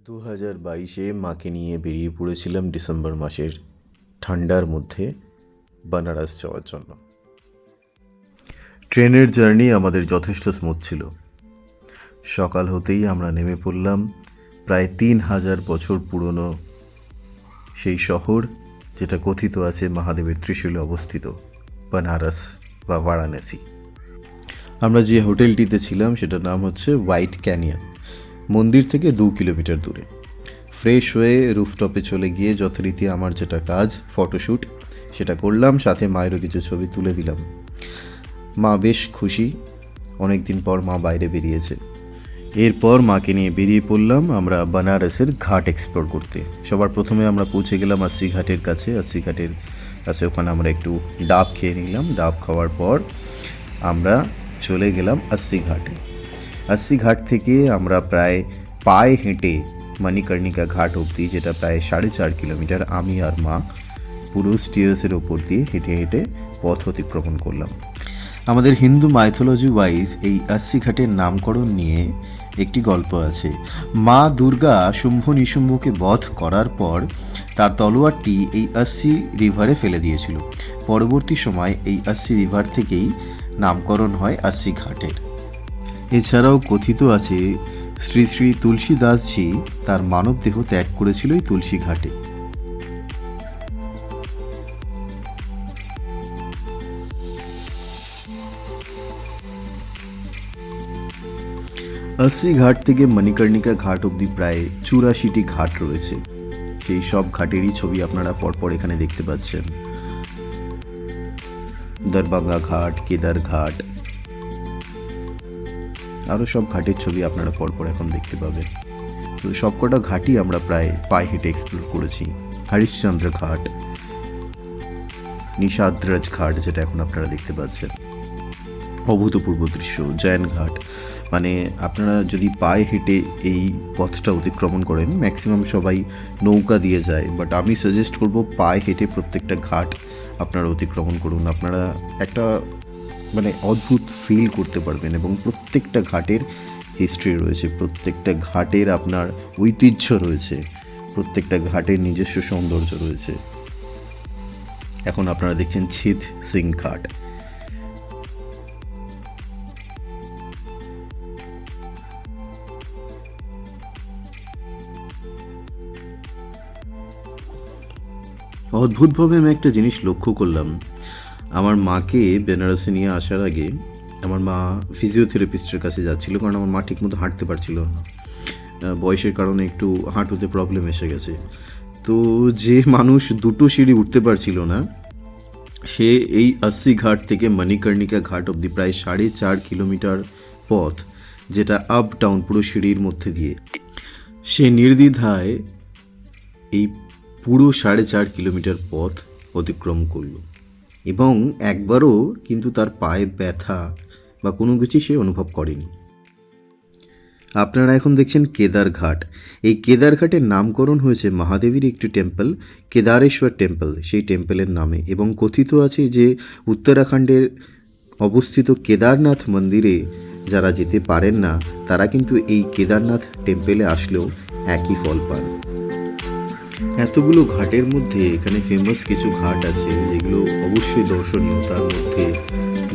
2022-এ মাকে নিয়ে বেরিয়ে পড়েছিলাম ডিসেম্বর মাসের ঠান্ডার মধ্যে বানারস যাওয়ার জন্য। ট্রেনের জার্নি আমাদের যথেষ্ট স্মুথ ছিল। সকাল হতেই আমরা নেমে পড়লাম প্রায় 3000 বছর পুরনো সেই শহর যেটা কথিত আছে মহাদেবের ত্রিশূলে অবস্থিত, বানারস বা বারাণসী। আমরা যে হোটেলটিতে ছিলাম সেটার নাম হচ্ছে হোয়াইট ক্যানিয়ন, মন্দির থেকে 2 কিলোমিটার দূরে। ফ্রেশ হয়ে রুফটপে চলে গিয়ে যথারীতি আমার যেটা কাজ ফটোশ্যুট সেটা করলাম, সাথে মায়েরও কিছু ছবি তুলে দিলাম। মা বেশ খুশি, অনেক দিন পর মা বাইরে বেরিয়েছে। এরপর মাকে নিয়ে বেরিয়ে পড়লাম আমরা বানারসের ঘাট এক্সপ্লোর করতে। সবার প্রথমে আমরা পৌঁছে গেলাম আস্সি ঘাটের কাছে। আস্সি ঘাটের কাছে ওখানে আমরা একটু ডাব খেয়ে নিলাম। ডাব খাওয়ার পর আমরা চলে গেলাম আস্সি ঘাটে। আস্সি ঘাট থেকে আমরা প্রায় পায়ে হেঁটে মণিকর্ণিকা ঘাট অবধি, যেটা প্রায় 4.5 কিলোমিটার, আমি আর মা পুরো স্টিয়ার্সের ওপর দিয়ে হেঁটে হেঁটে পথ অতিক্রমণ করলাম। আমাদের হিন্দু মাইথোলজি ওয়াইজ এই আস্সি ঘাটের নামকরণ নিয়ে একটি গল্প আছে। মা দুর্গা শুম্ভ নিশুম্ভকে বধ করার পর তার তলোয়ারটি এই আস্সি রিভারে ফেলে দিয়েছিল। পরবর্তী সময় এই আস্সি রিভার থেকেই নামকরণ হয় আস্সি ঘাটের। এছাড়াও কথিত আছে শ্রী শ্রী তুলসী দাসজি তার মানবদেহ ত্যাগ করেছিল এই তুলসী ঘাটে। আস্সি ঘাট থেকে মণিকর্ণিকা ঘাট অবধি প্রায় 84টি ঘাট রয়েছে। সেই সব ঘাটেরই ছবি আপনারা পরপর এখানে দেখতে পাচ্ছেন। দরবাঙ্গা ঘাট, কেদার ঘাট, আরও সব ঘাটের ছবি আপনারা পরপর এখন দেখতে পাবেন। তো সবকটা ঘাটই আমরা প্রায় পায়ে হেঁটে এক্সপ্লোর করেছি। হরিশ্চন্দ্র ঘাট, নিশাদ্রজ ঘাট যেটা এখন আপনারা দেখতে পাচ্ছেন, অভূতপূর্ব দৃশ্য, জৈন ঘাট। মানে আপনারা যদি পায়ে হেঁটে এই পথটা অতিক্রমণ করেন, ম্যাক্সিমাম সবাই নৌকা দিয়ে যায়, বাট আমি সাজেস্ট করব পায়ে হেঁটে প্রত্যেকটা ঘাট আপনারা অতিক্রমণ করুন। আপনারা একটা অদ্ভুত ফিল করতে পারবেন, এবং প্রত্যেকটা ঘাটের হিস্ট্রি রয়েছে, প্রত্যেকটা ঘাটের আপনার ঐতিহ্য রয়েছে, প্রত্যেকটা ঘাটের নিজস্ব সৌন্দর্য রয়েছে। এখন আপনারা দেখছেন ছিদ সিং ঘাট। অদ্ভুতভাবে আমি একটা জিনিস লক্ষ্য করলাম, আমার মাকে বেনারসে নিয়ে আসার আগে আমার মা ফিজিওথেরাপিস্টের কাছে যাচ্ছিল, কারণ আমার মা ঠিকমতো হাঁটতে পারছিল না, বয়সের কারণে একটু হাঁটুতে প্রবলেম এসে গেছে। তো যে মানুষ 2টো সিঁড়ি উঠতে পারছিল না, সে এই আস্সি ঘাট থেকে মণিকর্ণিকা ঘাট অবধি প্রায় 4.5 কিলোমিটার পথ, যেটা আপ ডাউন পুরো সিঁড়ির মধ্যে দিয়ে, সে নির্দ্বিধায় এই পুরো 4.5 কিলোমিটার পথ অতিক্রম করলো, এবং একবারও কিন্তু তার পায়ে ব্যথা বা কোনো কিছু সে অনুভব করেনি। আপনারা এখন দেখছেন কেদার ঘাট। এই কেদার ঘাটের নামকরণ হয়েছে মহাদেবীর একটি টেম্পল, কেদারেশ্বর টেম্পল, সেই টেম্পলের নামে। এবং কথিত আছে যে উত্তরাখণ্ডের অবস্থিত কেদারনাথ মন্দিরে যারা যেতে পারেন না, তারা কিন্তু এই কেদারনাথ টেম্পলে আসলেও একই ফল পান। এতগুলো ঘাটের মধ্যে এখানে ফেমাস কিছু ঘাট আছে যেগুলো অবশ্যই দর্শনীয়। তার মধ্যে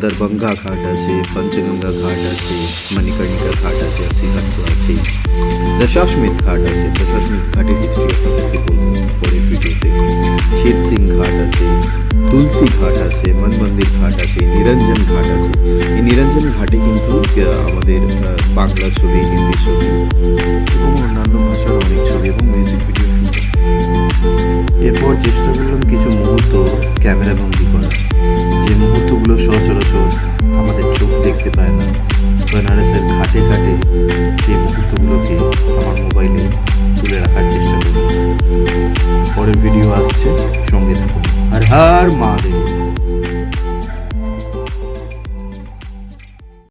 দরবাঙ্গা ঘাট আছে, পঞ্চগঙ্গা ঘাট আছে, মণিকর্ণিকা ঘাট আছে, আস্সি ঘাট তো আছেই, দশাশ্বমেধ ঘাট আছে। দশাশ্বমেধ ঘাটের হিস্ট্রি আপনাদেরকে বলবো পরের ভিডিওতে। ছিদ সিং ঘাট আছে, তুলসী ঘাট আছে, মন মন্দির ঘাট আছে, নিরঞ্জন ঘাট আছে। এই নিরঞ্জন ঘাটে কিন্তু আমাদের বাংলা ছবি, হিন্দি ছবি এবং অন্যান্য ভাষার অনেক ছবি এবং মিউজিক ভিডিও শুট। এরপর চেষ্টা করলাম কিছু মুহূর্ত ক্যামেরা বন্দি করা, যে মুহূর্তগুলো সচরাচর আমাদের চোখ দেখতে পায় না। বেনারসের ঘাটে ঘাটে সেই মুহূর্তগুলোকে আমার মোবাইলে তুলে রাখার চেষ্টা করি। পরের ভিডিও আসছে, সঙ্গে থাকুন। হর হর মা।